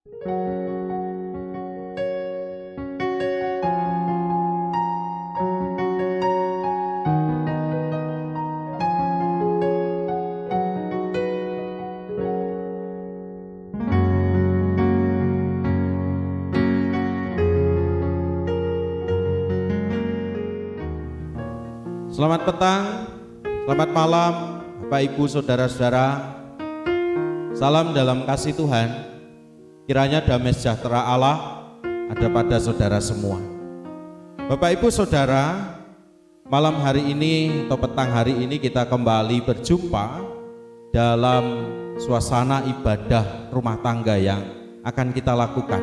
Selamat petang, selamat malam, Bapak Ibu Saudara-saudara. Salam dalam kasih Tuhan. Kiranya damai sejahtera Allah ada pada saudara semua. Bapak Ibu Saudara, malam hari ini atau petang hari ini kita kembali berjumpa dalam suasana ibadah rumah tangga yang akan kita lakukan.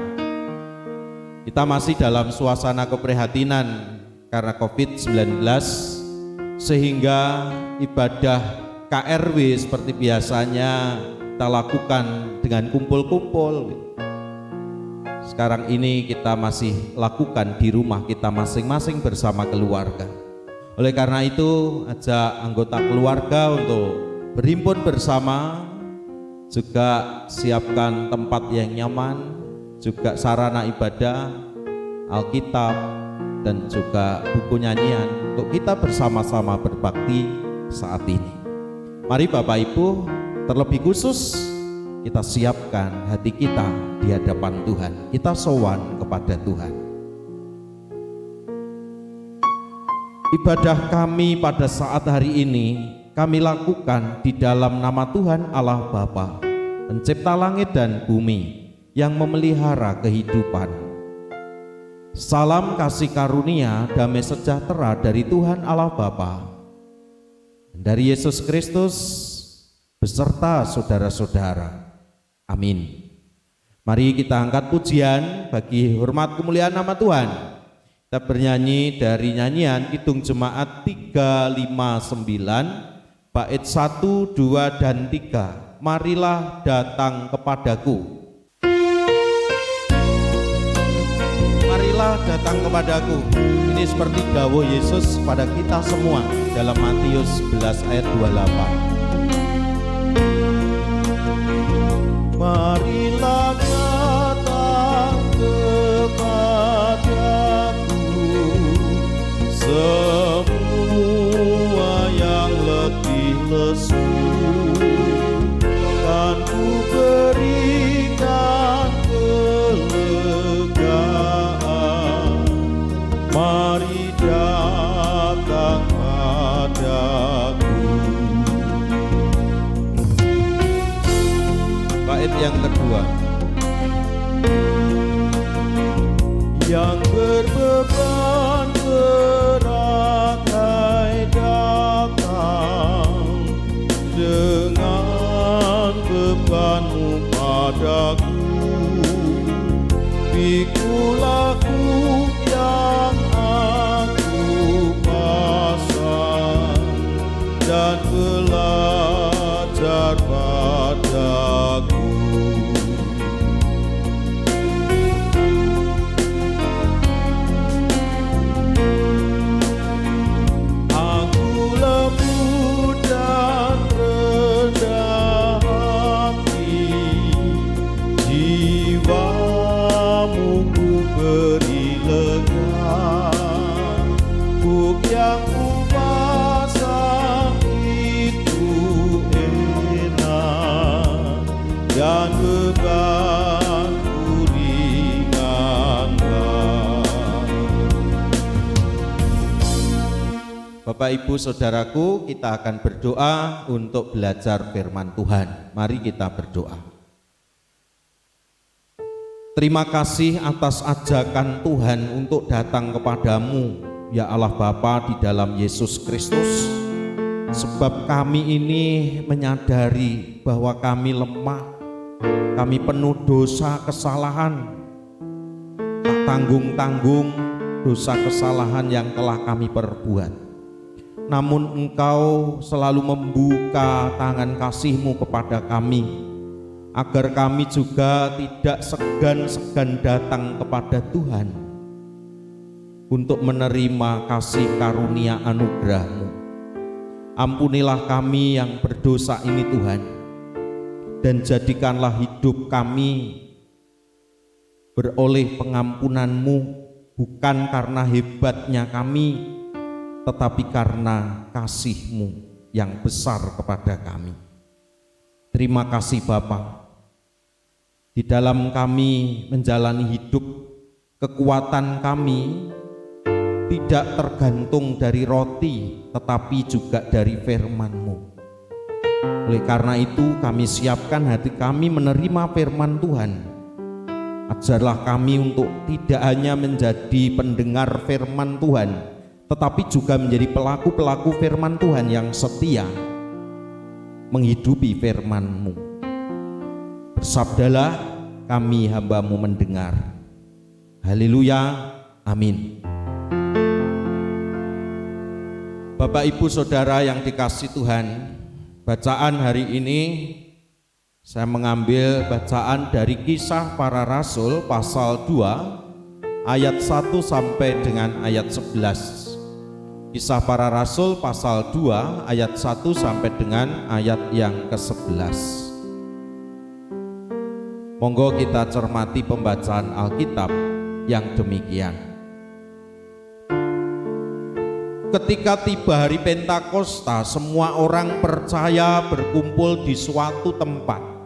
Kita masih dalam suasana keprihatinan karena COVID-19, sehingga ibadah KRW seperti biasanya kita lakukan dengan kumpul-kumpul. Sekarang ini kita masih lakukan di rumah kita masing-masing bersama keluarga. Oleh karena itu, ajak anggota keluarga untuk berhimpun bersama, juga siapkan tempat yang nyaman, juga sarana ibadah, Alkitab, dan juga buku nyanyian untuk kita bersama-sama berbakti saat ini. Mari Bapak Ibu, terlebih khusus kita siapkan hati kita di hadapan Tuhan. Kita sowan kepada Tuhan. Ibadah kami pada saat hari ini kami lakukan di dalam nama Tuhan Allah Bapa, pencipta langit dan bumi, yang memelihara kehidupan. Salam kasih karunia, damai sejahtera dari Tuhan Allah Bapa, dari Yesus Kristus beserta saudara-saudara. Amin. Mari kita angkat pujian bagi hormat kemuliaan nama Tuhan. Kita bernyanyi dari nyanyian Kidung Jemaat 359, bait 1, 2, dan 3. Marilah datang kepadaku. Marilah datang kepadaku. Ini seperti dawuh Yesus pada kita semua dalam Matius 11 ayat 28. Marilah datang kepadaku semua yang letih lesu, kan ku berikan kelegaan. Mari datang padaku. Bait yang kedua. Yang berbeban berat, hai datang dengan bebanmu padaku. Pikulah yang aku pasang dan belajar padaku. Aku lembut dan rendah hati, jiwamu ku beri lega. Buk yang ku pasang itu enak, dan beban ku ringanlah. Bapak Ibu Saudaraku, kita akan berdoa untuk belajar firman Tuhan. Mari kita berdoa. Terima kasih atas ajakan Tuhan untuk datang kepadamu, ya Allah Bapa, di dalam Yesus Kristus. Sebab kami ini menyadari bahwa kami lemah, kami penuh dosa kesalahan, tak tanggung-tanggung dosa kesalahan yang telah kami perbuat. Namun Engkau selalu membuka tangan kasih-Mu kepada kami, agar kami juga tidak segan-segan datang kepada Tuhan untuk menerima kasih karunia anugerah-Mu. Ampunilah kami yang berdosa ini Tuhan, dan jadikanlah hidup kami beroleh pengampunan-Mu bukan karena hebatnya kami, tetapi karena kasih-Mu yang besar kepada kami. Terima kasih Bapa. Di dalam kami menjalani hidup, kekuatan kami tidak tergantung dari roti, tetapi juga dari firman-Mu. Oleh karena itu kami siapkan hati kami menerima firman Tuhan. Ajarlah kami untuk tidak hanya menjadi pendengar firman Tuhan, tetapi juga menjadi pelaku-pelaku firman Tuhan yang setia menghidupi firman-Mu. Bersabdalah, kami hamba-Mu mendengar. Haleluya, amin. Bapak Ibu Saudara yang dikasihi Tuhan, bacaan hari ini saya mengambil bacaan dari Kisah Para Rasul pasal 2 ayat 1 sampai dengan ayat 11. Kisah Para Rasul pasal 2 ayat 1 sampai dengan ayat yang ke-11. Monggo kita cermati pembacaan Alkitab yang demikian. Ketika tiba hari Pentakosta, semua orang percaya berkumpul di suatu tempat.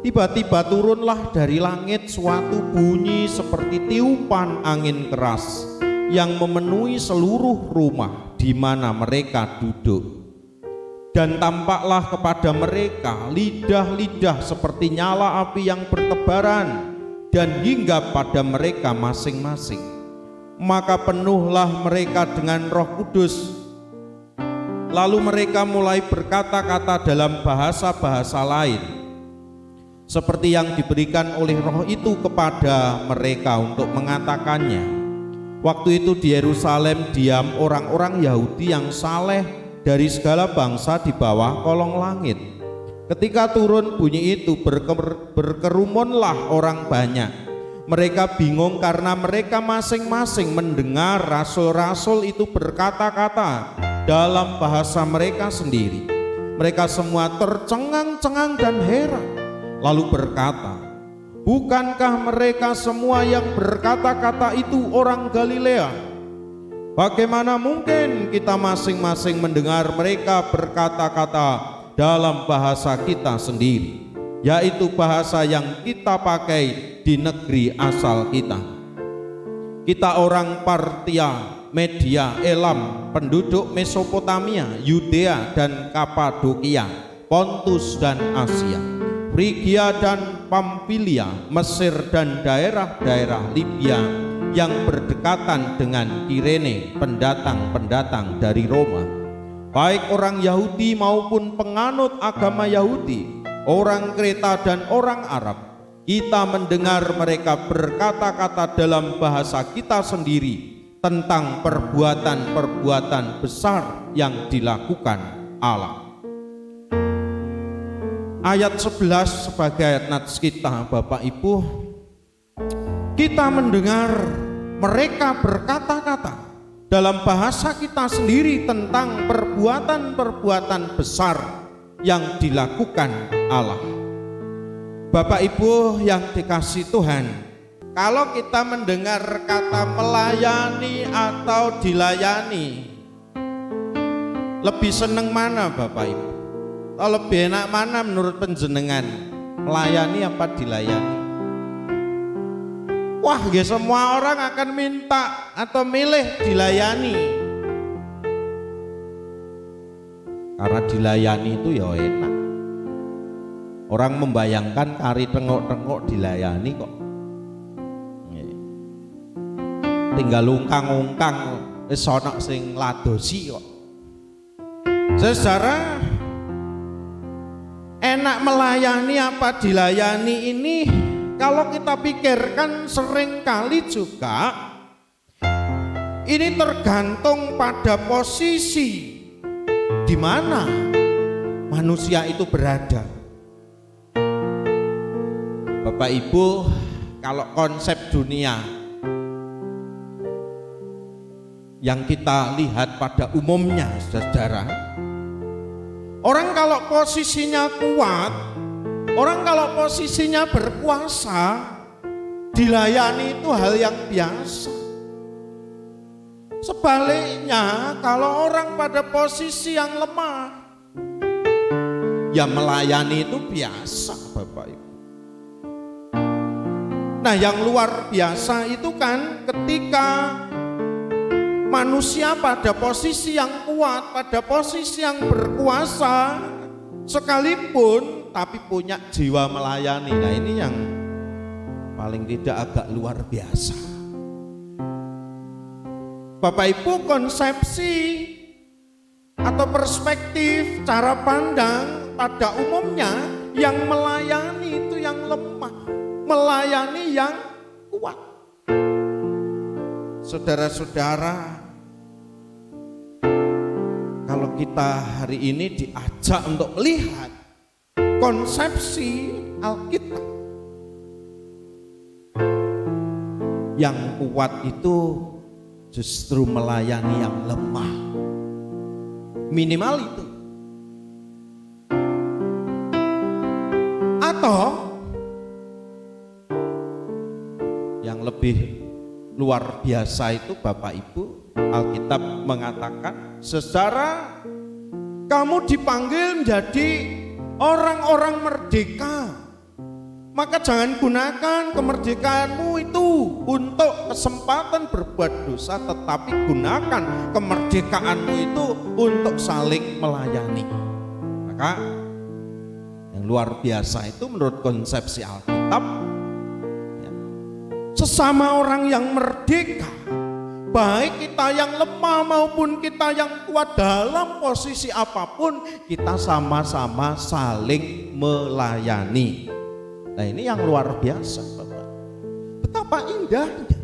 Tiba-tiba turunlah dari langit suatu bunyi seperti tiupan angin keras yang memenuhi seluruh rumah di mana mereka duduk. Dan tampaklah kepada mereka lidah-lidah seperti nyala api yang bertebaran dan hinggap pada mereka masing-masing. Maka penuhlah mereka dengan Roh Kudus. Lalu mereka mulai berkata-kata dalam bahasa-bahasa lain, seperti yang diberikan oleh Roh itu kepada mereka untuk mengatakannya. Waktu itu di Yerusalem diam orang-orang Yahudi yang saleh dari segala bangsa di bawah kolong langit. Ketika turun bunyi itu, berkerumunlah orang banyak. Mereka bingung karena mereka masing-masing mendengar rasul-rasul itu berkata-kata dalam bahasa mereka sendiri. Mereka semua tercengang-cengang dan heran, lalu berkata, bukankah mereka semua yang berkata-kata itu orang Galilea? Bagaimana mungkin kita masing-masing mendengar mereka berkata-kata dalam bahasa kita sendiri, yaitu bahasa yang kita pakai di negeri asal kita? Kita orang Partia, Media, Elam, penduduk Mesopotamia, Yudea dan Kapadokia, Pontus dan Asia, Frigia dan Pamfilia, Mesir dan daerah-daerah Libya yang berdekatan dengan Kirene, pendatang-pendatang dari Roma, baik orang Yahudi maupun penganut agama Yahudi, orang Kreta dan orang Arab. Kita mendengar mereka berkata-kata dalam bahasa kita sendiri tentang perbuatan-perbuatan besar yang dilakukan Allah. Ayat 11 sebagai ayat nats kita, Bapak Ibu, kita mendengar mereka berkata-kata dalam bahasa kita sendiri tentang perbuatan-perbuatan besar yang dilakukan Allah. Bapak Ibu yang dikasihi Tuhan, kalau kita mendengar kata melayani atau dilayani, lebih seneng mana Bapak Ibu? Atau lebih enak mana menurut penjenengan, melayani apa dilayani? Wah, ya semua orang akan minta atau milih dilayani. Karena dilayani itu ya enak. Orang membayangkan kari tengok-tengok dilayani kok. Tinggal ungkang-ungkang wis ana sing ladosi kok. Secara enak melayani apa dilayani ini, kalau kita pikirkan seringkali juga ini tergantung pada posisi di mana manusia itu berada. Bapak Ibu, kalau konsep dunia yang kita lihat pada umumnya, saudara, orang kalau posisinya kuat, orang kalau posisinya berkuasa, dilayani itu hal yang biasa. Sebaliknya, kalau orang pada posisi yang lemah, ya melayani itu biasa, Bapak Ibu. Nah, yang luar biasa itu kan ketika manusia pada posisi yang kuat, pada posisi yang berkuasa sekalipun, tapi punya jiwa melayani. Nah, ini yang paling tidak agak luar biasa. Bapak Ibu, konsepsi atau perspektif cara pandang pada umumnya yang melayani itu yang lemah, melayani yang kuat. Saudara-saudara, kalau kita hari ini diajak untuk melihat konsepsi Alkitab, yang kuat itu justru melayani yang lemah, minimal itu. Atau yang lebih luar biasa itu, Bapak Ibu, Alkitab mengatakan secara kamu dipanggil menjadi orang-orang merdeka, maka jangan gunakan kemerdekaanmu itu untuk kesempatan berbuat dosa, tetapi gunakan kemerdekaanmu itu untuk saling melayani. Maka yang luar biasa itu menurut konsepsi Alkitab, ya, sesama orang yang merdeka, baik kita yang lemah maupun kita yang kuat, dalam posisi apapun kita sama-sama saling melayani. Nah, ini yang luar biasa, Bapak. Betapa indahnya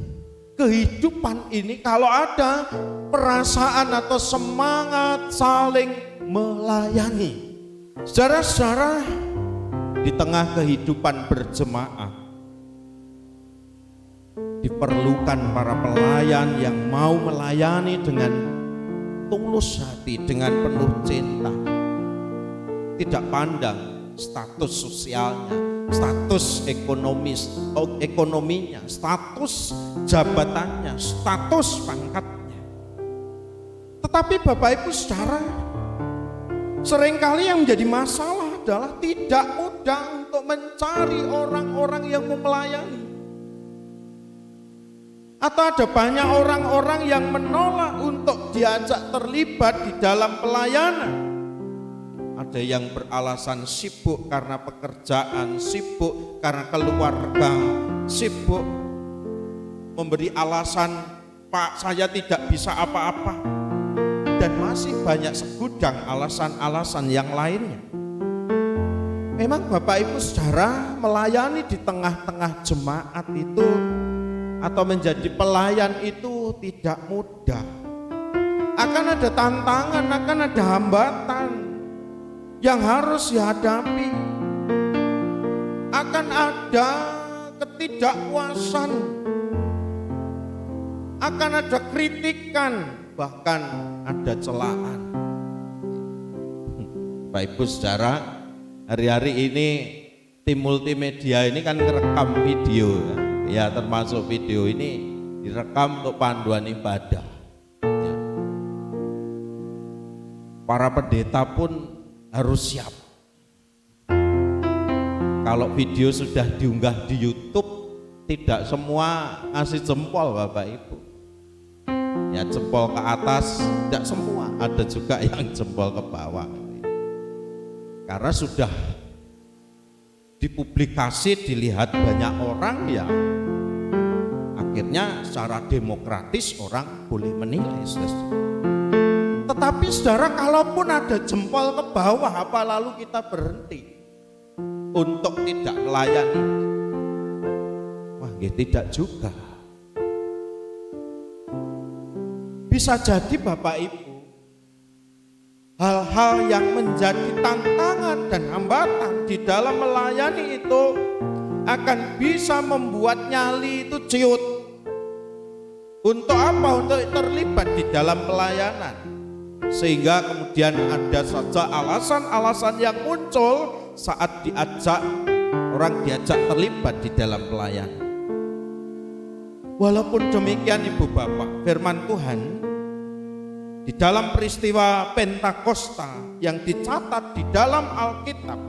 kehidupan ini kalau ada perasaan atau semangat saling melayani. Saudara-saudara, di tengah kehidupan berjemaah diperlukan para pelayan yang mau melayani dengan tulus hati, dengan penuh cinta, tidak pandang status sosialnya, status ekonominya, status jabatannya, status pangkatnya. Tetapi Bapak Ibu saudara, seringkali yang menjadi masalah adalah tidak mudah untuk mencari orang-orang yang mau melayani. Atau ada banyak orang-orang yang menolak untuk diajak terlibat di dalam pelayanan. Ada yang beralasan sibuk karena pekerjaan, sibuk karena keluarga, sibuk memberi alasan, Pak, saya tidak bisa apa-apa. Dan masih banyak segudang alasan-alasan yang lainnya. Memang Bapak Ibu saudara, melayani di tengah-tengah jemaat itu atau menjadi pelayan itu tidak mudah. Akan ada tantangan, akan ada hambatan yang harus dihadapi, akan ada ketidakpuasan, akan ada kritikan, bahkan ada celaan. Bapak Ibu saudara, hari-hari ini tim multimedia ini kan merekam video, ya termasuk video ini direkam untuk panduan ibadah. Ya. Para pendeta pun harus siap. Kalau video sudah diunggah di YouTube, tidak semua ngasih jempol Bapak Ibu. Ya jempol ke atas, tidak semua, ada juga yang jempol ke bawah. Karena sudah dipublikasi, dilihat banyak orang, ya akhirnya secara demokratis orang boleh menilai. Tetapi saudara, kalaupun ada jempol ke bawah, apa lalu kita berhenti untuk tidak melayani? Wah, tidak juga. Bisa jadi Bapak Ibu, hal-hal yang menjadi tantangan dan hambatan di dalam melayani itu akan bisa membuat nyali itu ciut. Untuk apa? Untuk terlibat di dalam pelayanan. Sehingga kemudian ada saja alasan-alasan yang muncul saat orang diajak terlibat di dalam pelayanan. Walaupun demikian Ibu Bapak, firman Tuhan di dalam peristiwa Pentakosta yang dicatat di dalam Alkitab,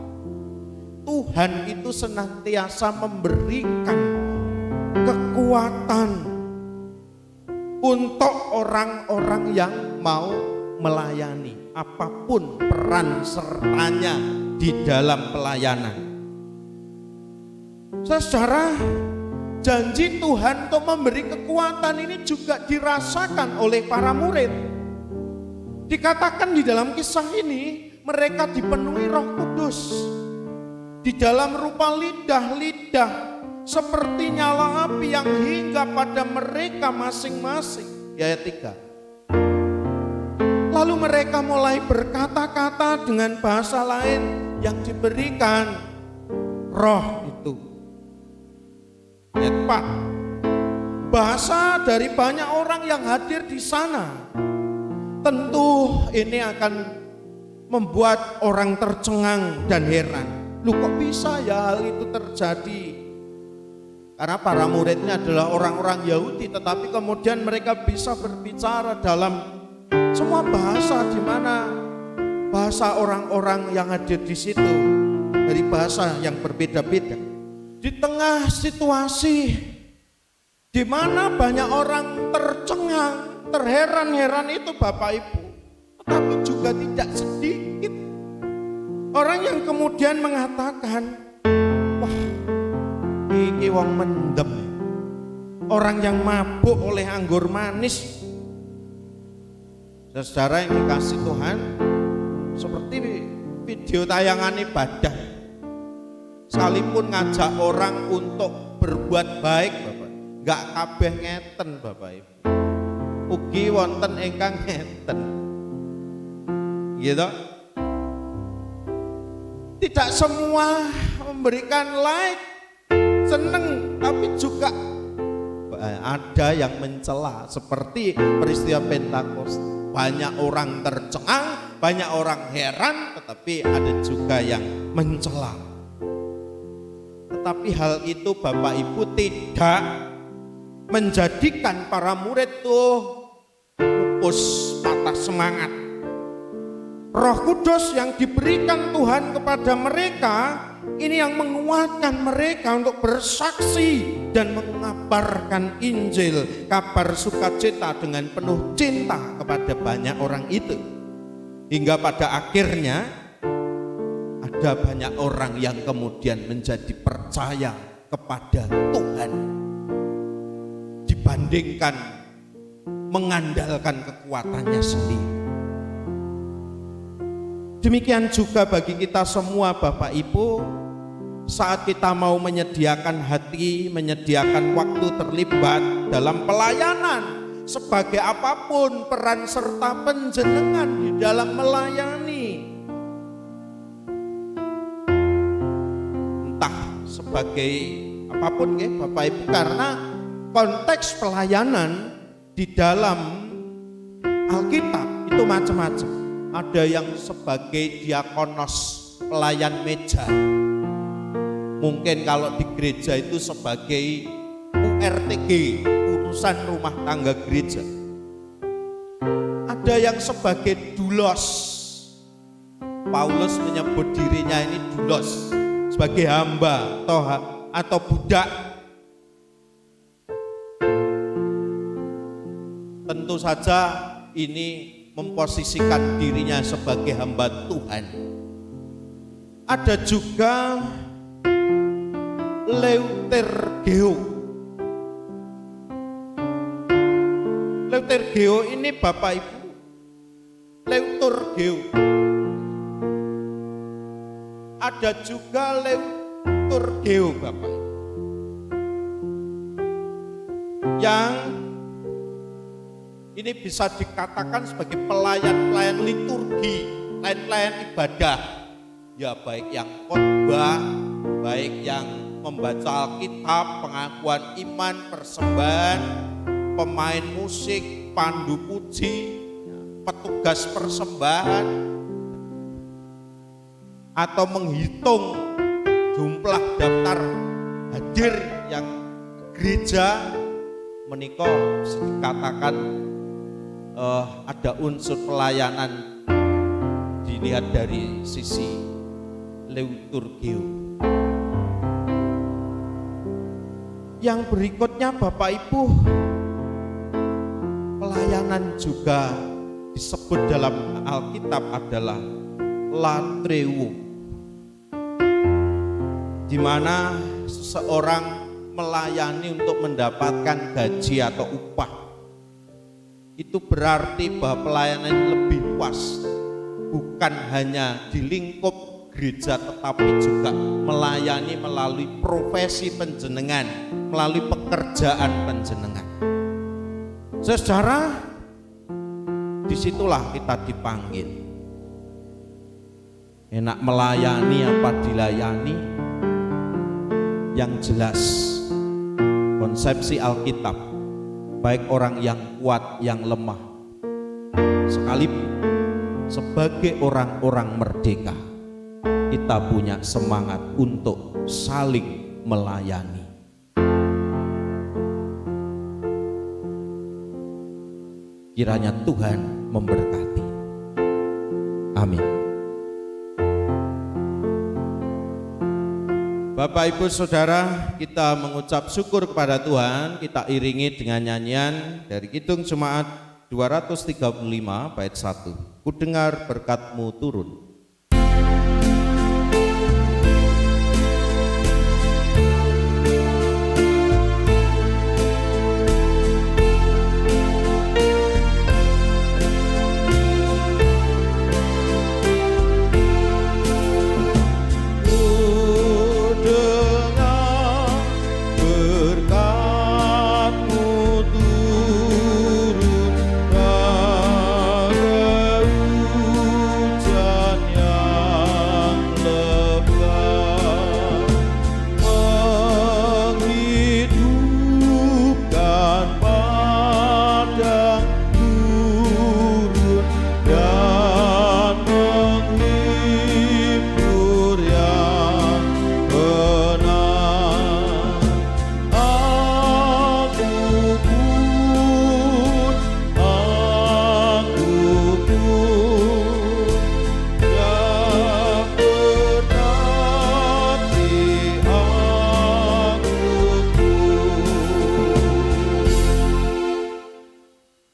Tuhan itu senantiasa memberikan kekuatan untuk orang-orang yang mau melayani, apapun peran sertanya di dalam pelayanan. Saudara, janji Tuhan untuk memberi kekuatan ini juga dirasakan oleh para murid. Dikatakan di dalam kisah ini, mereka dipenuhi Roh Kudus. Di dalam rupa lidah-lidah seperti nyala api yang hingga pada mereka masing-masing. Ayat 3. Lalu mereka mulai berkata-kata dengan bahasa lain yang diberikan Roh itu. Ayat 4. Bahasa dari banyak orang yang hadir di sana. Tentu ini akan membuat orang tercengang dan heran. Loh, kok bisa ya hal itu terjadi? Karena para muridnya adalah orang-orang Yahudi, tetapi kemudian mereka bisa berbicara dalam semua bahasa, di mana bahasa orang-orang yang hadir di situ dari bahasa yang berbeda-beda. Di tengah situasi di mana banyak orang tercengang, terheran-heran itu Bapak Ibu, tetapi juga tidak sedikit orang yang kemudian mengatakan, wah, iki wong mendem, orang yang mabuk oleh anggur manis. Saudara yang dikasih Tuhan, seperti video tayangan ibadah, sekalipun ngajak orang untuk berbuat baik, Bapak, gak kabeh ngeten Bapak Ibu. Ugi wonten ingkang ngeten. Gitu. Tidak semua memberikan like, seneng, tapi juga ada yang mencela, seperti peristiwa Pentakosta. Banyak orang tercengang, banyak orang heran, tetapi ada juga yang mencela. Tetapi hal itu Bapak Ibu tidak menjadikan para murid tuh pupus, patah semangat. Roh Kudus yang diberikan Tuhan kepada mereka ini yang menguatkan mereka untuk bersaksi dan mengabarkan Injil, kabar sukacita dengan penuh cinta kepada banyak orang itu. Hingga pada akhirnya ada banyak orang yang kemudian menjadi percaya kepada Tuhan dibandingkan mengandalkan kekuatannya sendiri. Demikian juga bagi kita semua Bapak Ibu, saat kita mau menyediakan hati, menyediakan waktu terlibat dalam pelayanan, sebagai apapun peran serta panjenengan di dalam melayani, entah sebagai apapun ya Bapak Ibu, karena konteks pelayanan di dalam Alkitab itu macam-macam. Ada yang sebagai diakonos, pelayan meja. Mungkin kalau di gereja itu sebagai URTG, urusan rumah tangga gereja. Ada yang sebagai dulos. Paulus menyebut dirinya ini dulos, sebagai hamba atau budak. Tentu saja ini memposisikan dirinya sebagai hamba Tuhan. Ada juga Leutergeo. Leutergeo ini Bapak Ibu, Leutergeo. Ada juga Leutergeo Bapak Ibu, yang ini bisa dikatakan sebagai pelayan-pelayan liturgi, pelayan-pelayan ibadah. Ya baik yang khotbah, baik yang membaca Alkitab, pengakuan iman, persembahan, pemain musik, pandu puji, petugas persembahan, atau menghitung jumlah daftar hadir yang gereja, menika dikatakan ada unsur pelayanan dilihat dari sisi liturgio. Yang berikutnya Bapak Ibu, pelayanan juga disebut dalam Alkitab adalah latreuo, di mana seseorang melayani untuk mendapatkan gaji atau upah. Itu berarti bahwa pelayanan lebih luas, bukan hanya di lingkup gereja tetapi juga melayani melalui profesi penjenengan, melalui pekerjaan penjenengan. Saudara, disitulah kita dipanggil. Enak melayani apa dilayani? Yang jelas konsepsi Alkitab, baik orang yang kuat, yang lemah, sekalipun sebagai orang-orang merdeka, kita punya semangat untuk saling melayani. Kiranya Tuhan memberkati. Amin. Bapak Ibu Saudara, kita mengucap syukur kepada Tuhan. Kita iringi dengan nyanyian dari Kidung Jemaat 235 bait 1. Ku dengar berkat-Mu turun.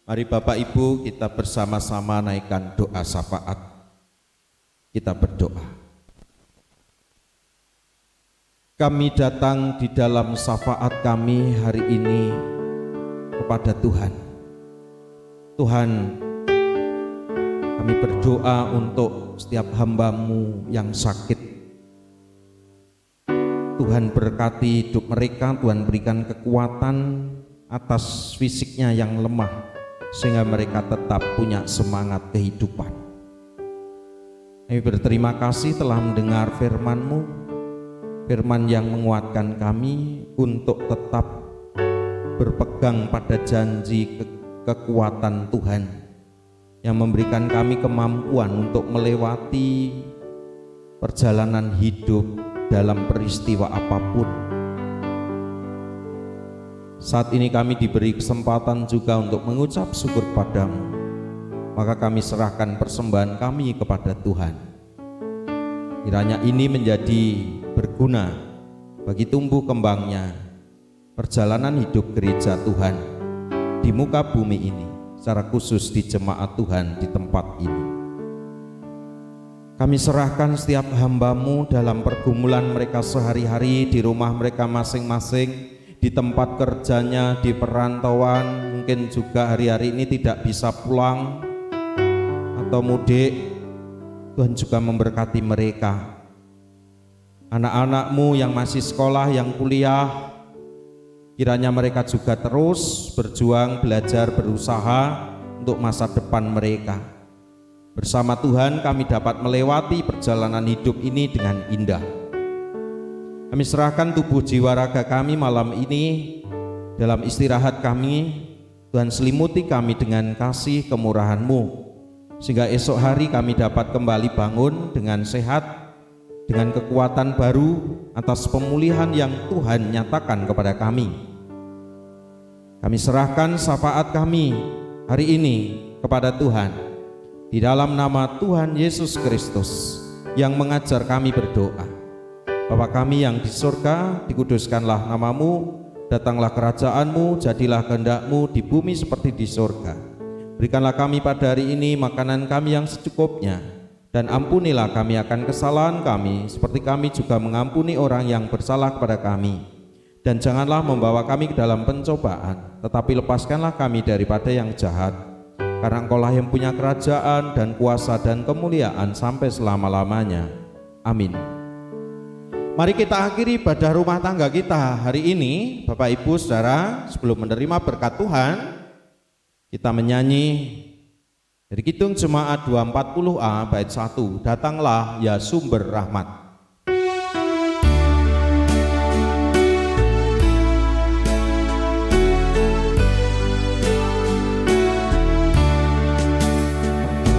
Mari Bapak Ibu kita bersama-sama naikkan doa syafaat. Kita berdoa. Kami datang di dalam syafaat kami hari ini kepada Tuhan. Tuhan, kami berdoa untuk setiap hamba-Mu yang sakit. Tuhan berkati hidup mereka, Tuhan berikan kekuatan atas fisiknya yang lemah, sehingga mereka tetap punya semangat kehidupan. Kami berterima kasih telah mendengar firman-Mu, firman yang menguatkan kami untuk tetap berpegang pada janji kekuatan Tuhan, yang memberikan kami kemampuan untuk melewati perjalanan hidup dalam peristiwa apapun. Saat ini kami diberi kesempatan juga untuk mengucap syukur padamu, maka kami serahkan persembahan kami kepada Tuhan. Kiranya ini menjadi berguna bagi tumbuh kembangnya perjalanan hidup gereja Tuhan di muka bumi ini, secara khusus di jemaat Tuhan di tempat ini. Kami serahkan setiap hamba-Mu dalam pergumulan mereka sehari-hari di rumah mereka masing-masing, di tempat kerjanya, di perantauan, mungkin juga hari-hari ini tidak bisa pulang atau mudik. Tuhan juga memberkati mereka. Anak-anak-Mu yang masih sekolah, yang kuliah, kiranya mereka juga terus berjuang, belajar, berusaha untuk masa depan mereka. Bersama Tuhan kami dapat melewati perjalanan hidup ini dengan indah. Kami serahkan tubuh jiwa raga kami malam ini dalam istirahat kami. Tuhan selimuti kami dengan kasih kemurahan-Mu, sehingga esok hari kami dapat kembali bangun dengan sehat, dengan kekuatan baru atas pemulihan yang Tuhan nyatakan kepada kami. Kami serahkan syafaat kami hari ini kepada Tuhan. Di dalam nama Tuhan Yesus Kristus yang mengajar kami berdoa. Bapa kami yang di surga, dikuduskanlah namamu, datanglah kerajaan-Mu, jadilah kehendak-Mu di bumi seperti di surga. Berikanlah kami pada hari ini makanan kami yang secukupnya, dan ampunilah kami akan kesalahan kami, seperti kami juga mengampuni orang yang bersalah kepada kami. Dan janganlah membawa kami ke dalam pencobaan, tetapi lepaskanlah kami daripada yang jahat. Karena Engkau-lah yang punya kerajaan dan kuasa dan kemuliaan sampai selama-lamanya. Amin. Mari kita akhiri ibadah rumah tangga kita hari ini. Bapak Ibu Saudara, sebelum menerima berkat Tuhan, kita menyanyi dari Kidung Jemaat 240A bait 1, Datanglah ya Sumber Rahmat.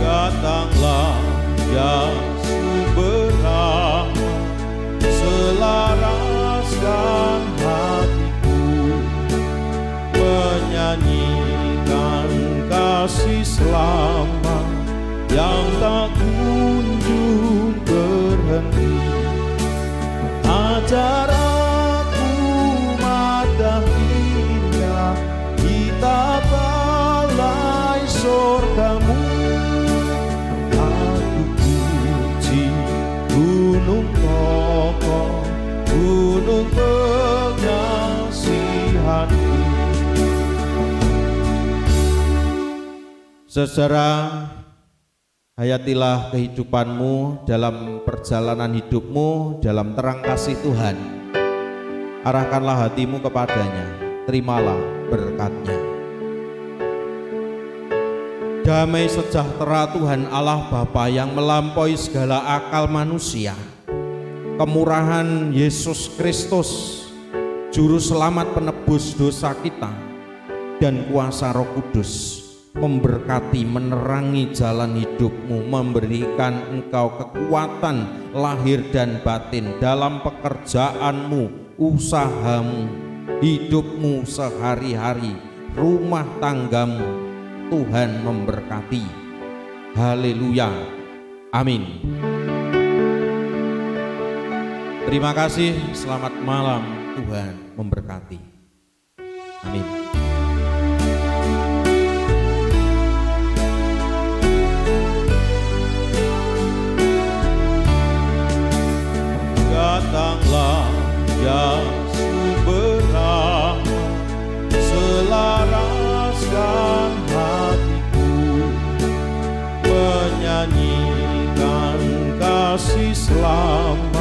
Datanglah ya sumber rahmat, selaraskan hatiku, menyanyikan kasih selamat yang tak kunjung berhenti. Ajar aku madah indah di balai surga-Mu. Gunung kokoh, gunung pengasihan-Mu. Saudara, hayatilah kehidupanmu dalam perjalanan hidupmu dalam terang kasih Tuhan. Arahkanlah hatimu kepadanya, terimalah berkat-Nya. Damai sejahtera Tuhan Allah Bapa yang melampaui segala akal manusia, kemurahan Yesus Kristus, Juru Selamat penebus dosa kita, dan kuasa Roh Kudus memberkati, menerangi jalan hidupmu, memberikan engkau kekuatan lahir dan batin dalam pekerjaanmu, usahamu, hidupmu sehari-hari, rumah tanggamu. Tuhan memberkati. Haleluya. Amin. Terima kasih. Selamat malam. Tuhan memberkati. Amin. Datanglah ya sumber rahmat, selaraskan hatiku, menyanyikan kasih selamat